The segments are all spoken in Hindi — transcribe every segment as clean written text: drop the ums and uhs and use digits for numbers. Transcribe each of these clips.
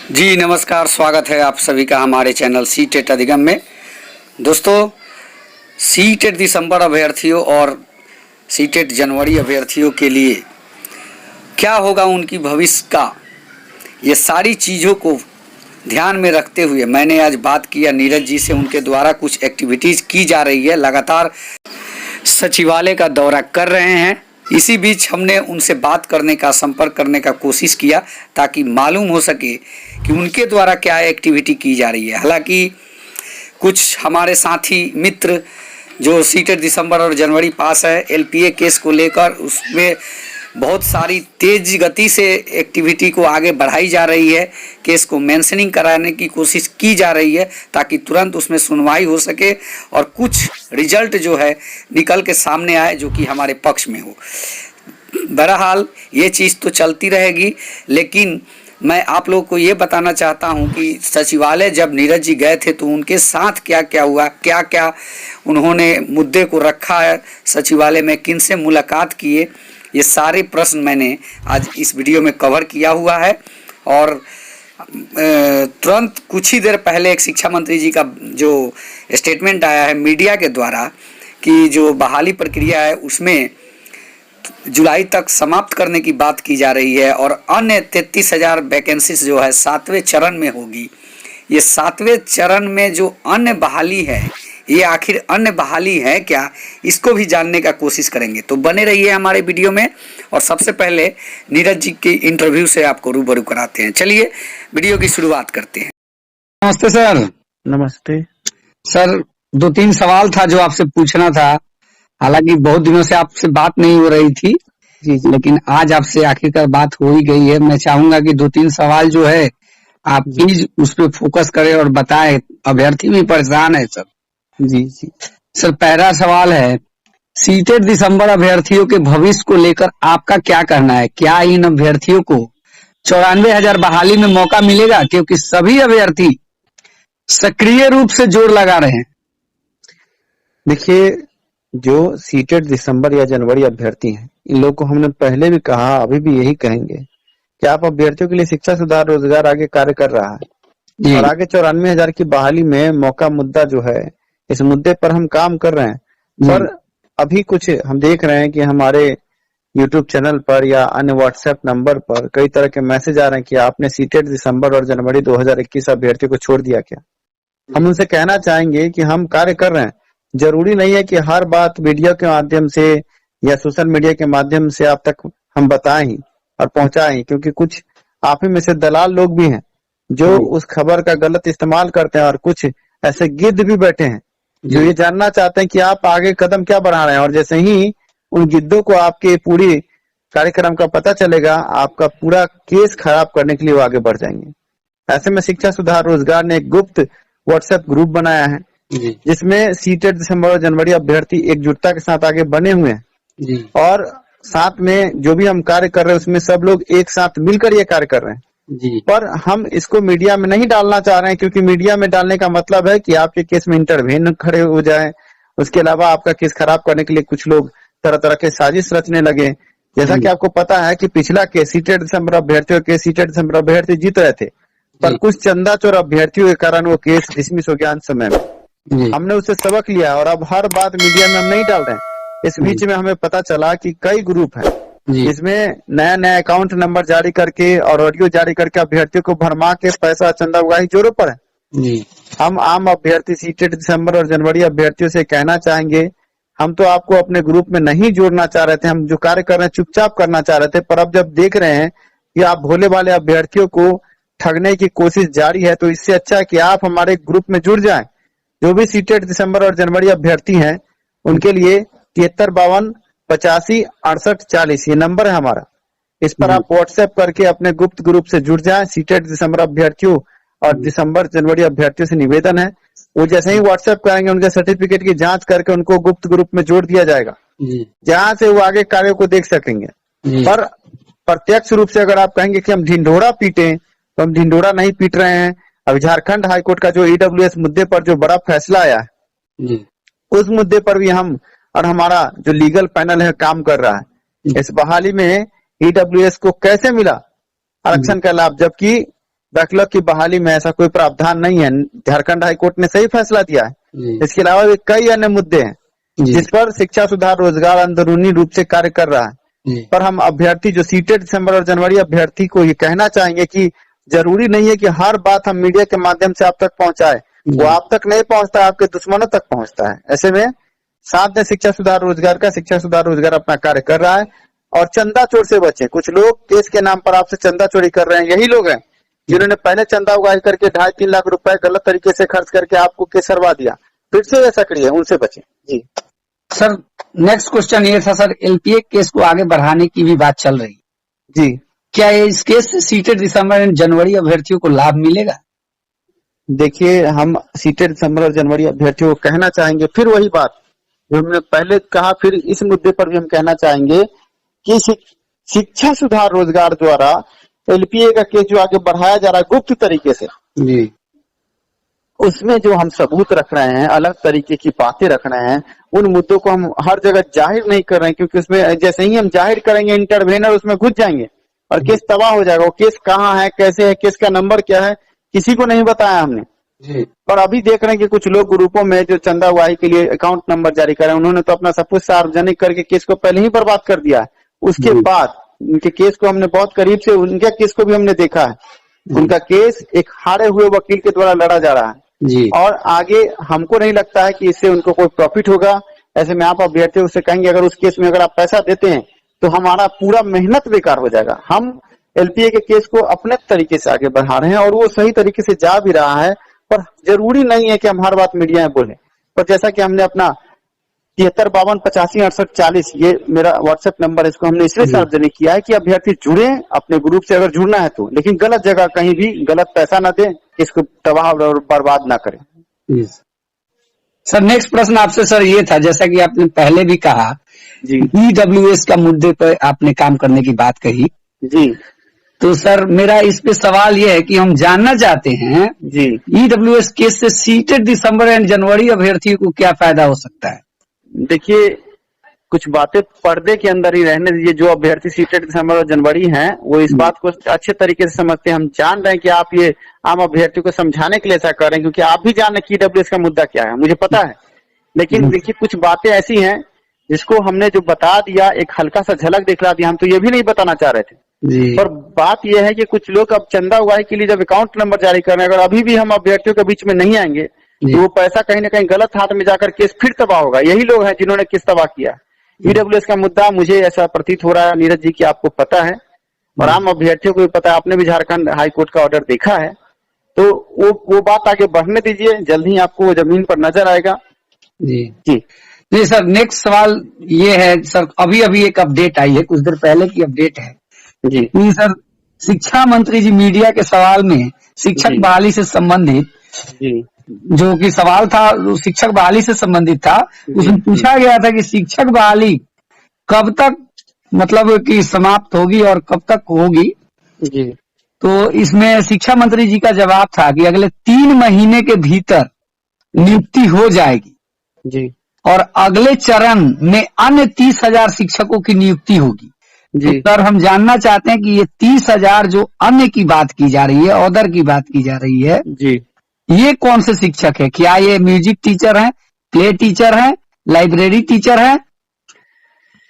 जी नमस्कार, स्वागत है आप सभी का हमारे चैनल सी टेट अधिगम में। दोस्तों, सी टेट दिसंबर अभ्यर्थियों और सी टेट जनवरी अभ्यर्थियों के लिए क्या होगा उनकी भविष्य का, ये सारी चीज़ों को ध्यान में रखते हुए मैंने आज बात किया नीरज जी से। उनके द्वारा कुछ एक्टिविटीज़ की जा रही है, लगातार सचिवालय का दौरा कर रहे हैं। इसी बीच हमने उनसे बात करने का, संपर्क करने का कोशिश किया ताकि मालूम हो सके कि उनके द्वारा क्या एक्टिविटी की जा रही है। हालांकि कुछ हमारे साथी मित्र जो सीटेट दिसंबर और जनवरी पास है, एलपीए केस को लेकर उसमें बहुत सारी तेज गति से एक्टिविटी को आगे बढ़ाई जा रही है। केस को मेंशनिंग कराने की कोशिश की जा रही है ताकि तुरंत उसमें सुनवाई हो सके और कुछ रिजल्ट जो है निकल के सामने आए जो कि हमारे पक्ष में हो। बहरहाल ये चीज़ तो चलती रहेगी, लेकिन मैं आप लोग को ये बताना चाहता हूँ कि सचिवालय जब नीरज जी गए थे तो उनके साथ क्या क्या हुआ, क्या क्या उन्होंने मुद्दे को रखा है सचिवालय में, किन से मुलाकात किए, ये सारे प्रश्न मैंने आज इस वीडियो में कवर किया हुआ है। और तुरंत कुछ ही देर पहले एक शिक्षा मंत्री जी का जो स्टेटमेंट आया है मीडिया के द्वारा कि जो बहाली प्रक्रिया है उसमें जुलाई तक समाप्त करने की बात की जा रही है और अन्य 33,000 वैकेंसीज जो है 7वें चरण में होगी। ये 7वें चरण में जो अन्य बहाली है, ये आखिर अन्य बहाली है क्या, इसको भी जानने का कोशिश करेंगे। तो बने रहिए हमारे वीडियो में और सबसे पहले नीरज जी के इंटरव्यू से आपको रूबरू कराते हैं। चलिए वीडियो की शुरुआत करते हैं। नमस्ते सर। नमस्ते सर, 2-3 सवाल था जो आपसे पूछना था। हालांकि बहुत दिनों से आपसे बात नहीं हो रही थी जी। लेकिन आज आपसे आखिरकार बात हो ही गई है। मैं चाहूंगा कि 2-3 सवाल जो है आप प्लीज उस पर फोकस करें और बताएं, अभ्यर्थी भी परेशान है सर। जी सर, पहला सवाल है, सीटेट दिसंबर अभ्यर्थियों के भविष्य को लेकर आपका क्या कहना है? क्या इन अभ्यर्थियों को 94,000 बहाली में मौका मिलेगा? क्योंकि सभी अभ्यर्थी सक्रिय रूप से जोर लगा रहे हैं। देखिए, जो सीटेट दिसंबर या जनवरी अभ्यर्थी हैं, इन लोगों को हमने पहले भी कहा, अभी भी यही कहेंगे कि आप अभ्यर्थियों के लिए शिक्षा सुधार रोजगार आगे कार्य कर रहा है और आगे 94,000 की बहाली में मौका मुद्दा जो है, इस मुद्दे पर हम काम कर रहे हैं। पर अभी कुछ हम देख रहे हैं कि हमारे यूट्यूब चैनल पर या अन्य व्हाट्सएप नंबर पर कई तरह के मैसेज आ रहे हैं कि आपने सीटेट दिसंबर और जनवरी 2021 अभ्यर्थियों को छोड़ दिया क्या। हम उनसे कहना चाहेंगे कि हम कार्य कर रहे हैं। जरूरी नहीं है कि हर बात वीडियो के माध्यम से या सोशल मीडिया के माध्यम से आप तक हम बताएं ही और पहुंचाएं, क्योंकि कुछ आप ही में से दलाल लोग भी हैं जो उस खबर का गलत इस्तेमाल करते हैं और कुछ ऐसे गिद्ध भी बैठे हैं जो ये जानना चाहते हैं कि आप आगे कदम क्या बढ़ा रहे हैं, और जैसे ही उन गिद्धों को आपके पूरी कार्यक्रम का पता चलेगा, आपका पूरा केस खराब करने के लिए वो आगे बढ़ जाएंगे। ऐसे में शिक्षा सुधार रोजगार ने एक गुप्त व्हाट्सएप ग्रुप बनाया है जिसमें सीटेट दिसंबर और जनवरी अभ्यर्थी एकजुटता के साथ आगे बने हुए हैं और साथ में जो भी हम कार्य कर रहे हैं उसमें सब लोग एक साथ मिलकर ये कार्य कर रहे हैं। पर हम इसको मीडिया में नहीं डालना चाह रहे हैं, क्योंकि मीडिया में डालने का मतलब है कि आपके केस में इंटरवेन खड़े हो जाए, उसके अलावा आपका केस खराब करने के लिए कुछ लोग तरह तरह के साजिश रचने लगे। जैसा कि आपको पता है कि पिछला केस सीटेट दिसंबर अभ्यर्थियों के सीटेट दिसंबर अभ्यर्थी जीत रहे थे, पर कुछ चंदा चोर अभ्यर्थियों के कारण वो केस डिसमिस हो गया अंत समय में। हमने उससे सबक लिया और अब हर बात मीडिया में हम नहीं डाल रहे हैं। इस बीच में हमें पता चला कि कई ग्रुप हैं जिसमें नया नया अकाउंट नंबर जारी करके और ऑडियो जारी करके अभ्यर्थियों को भरमा के पैसा चंदा उगाही जोरों पर है। हम आम अभ्यर्थी सीटेट दिसंबर और जनवरी अभ्यर्थियों से कहना चाहेंगे, हम तो आपको अपने ग्रुप में नहीं जोड़ना चाह रहे थे, हम जो कार्य कर रहे हैं चुपचाप करना चाह रहे थे, पर अब जब देख रहे हैं कि आप भोले वाले अभ्यर्थियों को ठगने की कोशिश जारी है, तो इससे अच्छा है कि आप हमारे ग्रुप में जुड़ जाएं। जो भी सीटेट दिसंबर और जनवरी अभ्यर्थी हैं उनके लिए 7352856840 ये नंबर है हमारा। इस पर आप व्हाट्सएप करके अपने गुप्त ग्रुप से जुड़ जाएं। सीटेट दिसंबर अभ्यर्थियों और दिसंबर जनवरी अभ्यर्थियों से निवेदन है, वो जैसे ही व्हाट्सएप करेंगे उनके सर्टिफिकेट की जांच करके उनको गुप्त ग्रुप में जोड़ दिया जाएगा, जहां से वो आगे कार्यों को देख सकेंगे। पर प्रत्यक्ष रूप से अगर आप कहेंगे कि हम ढिंढोरा पीटे, तो हम ढिंढोरा नहीं पीट रहे हैं। अभी झारखंड हाईकोर्ट का जो ईडब्ल्यूएस मुद्दे पर जो बड़ा फैसला आया है, उस मुद्दे पर भी हम और हमारा जो लीगल पैनल है काम कर रहा है। इस बहाली में ईडब्ल्यूएस को कैसे मिला आरक्षण का लाभ, जबकि बैकलॉग की बहाली में ऐसा कोई प्रावधान नहीं है। झारखंड हाई कोर्ट ने सही फैसला दिया है। इसके अलावा भी कई अन्य मुद्दे हैं जिस पर शिक्षा सुधार रोजगार अंदरूनी रूप से कार्य कर रहा है। पर हम अभ्यर्थी जो सीटेट दिसंबर और जनवरी अभ्यर्थी को ये कहना चाहेंगे कि जरूरी नहीं है कि हर बात हम मीडिया के माध्यम से आप तक पहुंचाए। वो आप तक नहीं पहुंचता, आपके दुश्मनों तक पहुंचता है। ऐसे में साथ में शिक्षा सुधार रोजगार अपना कार्य कर रहा है। और चंदा चोर से बचे। कुछ लोग केस के नाम पर आपसे चंदा चोरी कर रहे हैं। यही लोग हैं जिन्होंने पहले चंदा उगाही करके 2.5-3 लाख रुपए गलत तरीके से खर्च करके आपको केस करवा दिया। फिर से वे सक्रिय है, उनसे बचे। जी सर, नेक्स्ट क्वेश्चन ये था सर, एलपीए केस को आगे बढ़ाने की भी बात चल रही है। जी, क्या इस केस से सीटेट दिसंबर एंड जनवरी अभ्यर्थियों को लाभ मिलेगा? देखिए, हम सीटेट दिसंबर और जनवरी अभ्यर्थियों को कहना चाहेंगे, फिर वही बात जो हमने पहले कहा, फिर इस मुद्दे पर भी हम कहना चाहेंगे कि शिक्षा सुधार रोजगार द्वारा एलपीए का केस जो आगे बढ़ाया जा रहा है गुप्त तरीके से, जी, उसमें जो हम सबूत रख रहे हैं, अलग तरीके की बातें रख रहे हैं, उन मुद्दों को हम हर जगह जाहिर नहीं कर रहे हैं, क्योंकि उसमें जैसे ही हम जाहिर करेंगे इंटरवेनर उसमें घुस जाएंगे और केस तबाह हो जाएगा। वो केस कहाँ है, कैसे है, केस का नंबर क्या है, किसी को नहीं बताया हमने। जी। और अभी देख रहे हैं कि कुछ लोग ग्रुपों में जो चंदा उगाही के लिए अकाउंट नंबर जारी कर रहे हैं, उन्होंने तो अपना सब कुछ सार्वजनिक करके केस को पहले ही बर्बाद कर दिया है। उसके बाद उनके केस को हमने बहुत करीब से, उनके केस को भी हमने देखा है। उनका केस एक हारे हुए वकील के द्वारा लड़ा जा रहा है जी। और आगे हमको नहीं लगता है कि इससे उनको कोई प्रॉफिट होगा। ऐसे में आप अभ्यर्थियों से कहेंगे अगर उस केस में अगर आप पैसा देते हैं तो हमारा पूरा मेहनत बेकार हो जाएगा। हम एलपीए के केस को अपने तरीके से आगे बढ़ा रहे हैं और वो सही तरीके से जा भी रहा है, पर जरूरी नहीं है कि हम हर बात मीडिया में बोले। पर जैसा कि हमने अपना 7352856840 ये मेरा व्हाट्सएप नंबर है, इसको हमने इसलिए सार्वजनिक किया है कि अभ्यर्थी जुड़े अपने ग्रुप से, अगर जुड़ना है तो, लेकिन गलत जगह कहीं भी गलत पैसा ना दें, इसको तबाह और बर्बाद ना करें। सर, नेक्स्ट प्रश्न आपसे सर ये था, जैसा कि आपने पहले भी कहा जी, ईडब्ल्यूएस का मुद्दे पर आपने काम करने की बात कही जी, तो सर मेरा इस पे सवाल ये है कि हम जानना चाहते हैं जी, ईडब्ल्यूएस केस से सीटेट दिसंबर एंड जनवरी अभ्यर्थियों को क्या फायदा हो सकता है? देखिए, कुछ बातें पर्दे के अंदर ही रहने दीजिए। जो अभ्यर्थी सीटेट दिसंबर और जनवरी हैं वो इस बात को अच्छे तरीके से समझते हैं। हम जान रहे हैं कि आप ये आम अभ्यर्थियों को समझाने के लिए ऐसा कर रहे हैं, क्योंकि आप भी जान रहे हैं कि ईडब्ल्यूएस का मुद्दा क्या है, मुझे पता है। लेकिन देखिए, कुछ बातें ऐसी हैं जिसको हमने जो बता दिया, एक हल्का सा झलक दिखला दिया, हम तो ये भी नहीं बताना चाह रहे थे जी। पर बात यह है कि कुछ लोग अब चंदा उगाही के लिए जब अकाउंट नंबर जारी कर रहे हैं, अगर अभी भी हम अभ्यर्थियों के बीच में नहीं आएंगे तो वो पैसा कहीं ना कहीं गलत हाथ में जाकर केस फिर तबाह होगा। यही लोग हैं जिन्होंने केस तबाह किया। ईडब्ल्यूएस का मुद्दा, मुझे ऐसा प्रतीत हो रहा है नीरज जी की आपको पता है और आम अभ्यर्थियों को भी पता है, आपने भी झारखंड हाई कोर्ट का ऑर्डर देखा है, तो वो बात आगे बढ़ने दीजिए, जल्द ही आपको वो जमीन पर नजर आएगा। जी जी जी। सर, नेक्स्ट सवाल ये है सर, अभी अभी एक अपडेट आई है, कुछ देर पहले की अपडेट है जी कि सर शिक्षा मंत्री जी मीडिया के सवाल में शिक्षक बहाली से संबंधित जी जो कि सवाल था वो शिक्षक बहाली से संबंधित था, उसमें पूछा गया था कि शिक्षक बहाली कब तक मतलब कि समाप्त होगी और कब तक होगी। जी तो इसमें शिक्षा मंत्री जी का जवाब था कि अगले 3 महीने के भीतर नियुक्ति हो जाएगी जी और अगले चरण में अन्य 30,000 शिक्षकों की नियुक्ति होगी। जी। तो सर हम जानना चाहते हैं कि ये 30,000 जो अन्य की बात की जा रही है, अदर की बात की जा रही है, जी, ये कौन से शिक्षक है? क्या ये म्यूजिक टीचर हैं, प्ले टीचर हैं, लाइब्रेरी टीचर हैं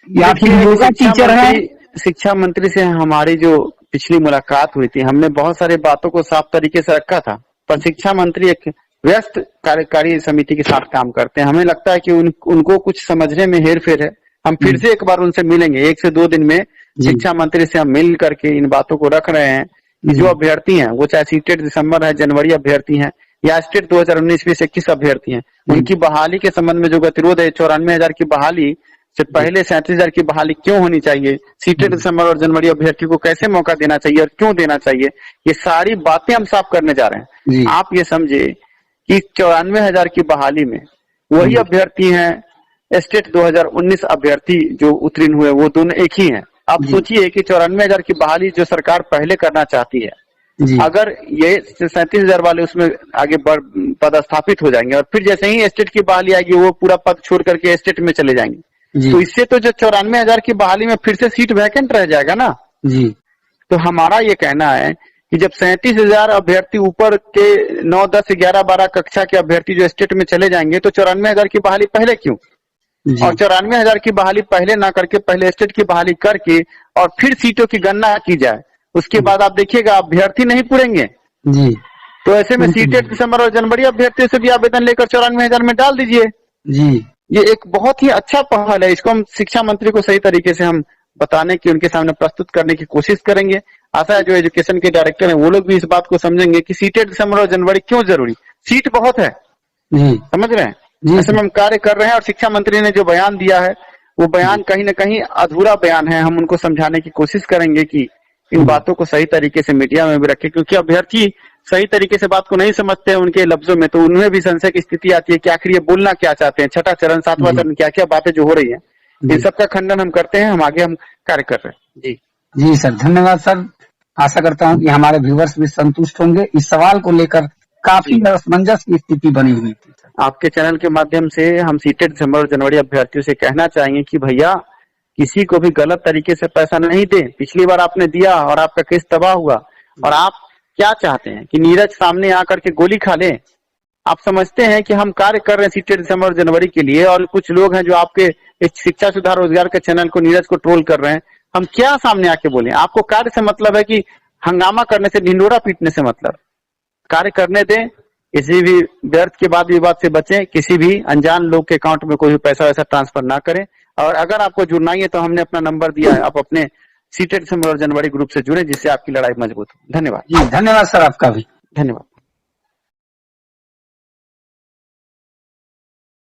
या फिर योगा टीचर हैं? शिक्षा मंत्री से हमारी जो पिछली मुलाकात हुई थी, हमने बहुत सारी बातों को साफ तरीके से रखा था, पर शिक्षा मंत्री एक व्यस्त कार्यकारी समिति के साथ काम करते हैं। हमें लगता है कि उनको कुछ समझने में हेर फेर है। हम फिर से एक बार उनसे मिलेंगे, 1 से 2 दिन में शिक्षा मंत्री से हम मिल करके इन बातों को रख रहे हैं कि जो अभ्यर्थी हैं, वो चाहे सीटेट दिसंबर है, जनवरी अभ्यर्थी हैं या स्टेट 2019-2021 अभ्यर्थी हैं, उनकी बहाली के संबंध में जो गतिरोध है, 94,000 की बहाली से पहले 37,000 की बहाली क्यों होनी चाहिए, सीटेट दिसंबर और जनवरी अभ्यर्थी को कैसे मौका देना चाहिए और क्यों देना चाहिए, ये सारी बातें हम साफ करने जा रहे हैं। आप ये समझे कि 94,000 की बहाली में वही अभ्यर्थी हैं, स्टेट 2019 अभ्यर्थी जो उत्तीर्ण हुए वो दोनों एक ही हैं। आप सोचिए कि 94,000 की बहाली जो सरकार पहले करना चाहती है, अगर ये 37,000 वाले उसमें आगे पदस्थापित हो जाएंगे और फिर जैसे ही स्टेट की बहाली आएगी वो पूरा पद छोड़ करके स्टेट में चले जाएंगे, तो इससे तो जो 94,000 की बहाली में फिर से सीट वैकेंट रह जाएगा ना जी। तो हमारा ये कहना है कि जब 37,000 अभ्यर्थी ऊपर के 9, 10, 11, 12 कक्षा के अभ्यर्थी जो स्टेट में चले जाएंगे तो 94,000 की बहाली पहले क्यों? और 94,000 की बहाली पहले ना करके पहले स्टेट की बहाली करके और फिर सीटों की गणना की जाए। उसके बाद आप देखिएगा अभ्यर्थी नहीं पूरेंगे जी। तो ऐसे में सीटेट दिसंबर और जनवरी अभ्यर्थियों से भी आवेदन लेकर 94,000 में डाल दीजिए जी। ये एक बहुत ही अच्छा पहल है। इसको हम शिक्षा मंत्री को सही तरीके से हम बताने की, उनके सामने प्रस्तुत करने की कोशिश करेंगे। आशा है जो एजुकेशन के डायरेक्टर हैं वो लोग भी इस बात को समझेंगे कि सीटेट दिसंबर और जनवरी क्यों जरूरी, सीट बहुत है जी। समझ रहे हैं जी ऐसे में हम कार्य कर रहे हैं। और शिक्षा मंत्री ने जो बयान दिया है वो बयान कहीं ना कहीं अधूरा बयान है। हम उनको समझाने की कोशिश करेंगे कि इन बातों को सही तरीके से मीडिया में भी रखे, क्योंकि अभ्यर्थी सही तरीके से बात को नहीं समझते हैं उनके लफ्जों में, तो उनमें भी संशय की स्थिति आती है कि आखिर ये बोलना क्या चाहते हैं, छठा चरण, सातवां चरण, क्या क्या बातें जो हो रही है इन सबका खंडन हम करते हैं। हम आगे हम कार्य कर रहे हैं। जी जी सर, धन्यवाद सर। आशा करता हूँ कि हमारे व्यूवर्स भी संतुष्ट होंगे। इस सवाल को लेकर काफी असमंजस की स्थिति बनी हुई थी। आपके चैनल के माध्यम से हम सीटेट दिसंबर और जनवरी अभ्यर्थियों से कहना चाहेंगे कि भैया किसी को भी गलत तरीके से पैसा नहीं दे। पिछली बार आपने दिया और आपका केस तबाह हुआ। और आप क्या चाहते हैं कि नीरज सामने आकर के गोली खा ले? आप समझते हैं कि हम कार्य कर रहे हैं सीटेट दिसंबर और जनवरी के लिए, और कुछ लोग हैं जो आपके इस शिक्षा सुधार रोजगार के चैनल को, नीरज को ट्रोल कर रहे हैं। हम क्या सामने आके बोले? आपको कार्य से मतलब है कि हंगामा करने से, ढिंडोरा पीटने से मतलब? कार्य करने दें, किसी भी व्यर्थ के वाद विवाद से बचें, किसी भी अनजान लोग के अकाउंट में कोई भी पैसा वैसा ट्रांसफर ना करें। और अगर आपको जुड़ना ही है तो हमने अपना नंबर दिया है, आप अपने सीटेट दिसंबर और जनवरी ग्रुप से जुड़े जिससे आपकी लड़ाई मजबूत हो। धन्यवाद। जी धन्यवाद सर, आपका भी धन्यवाद।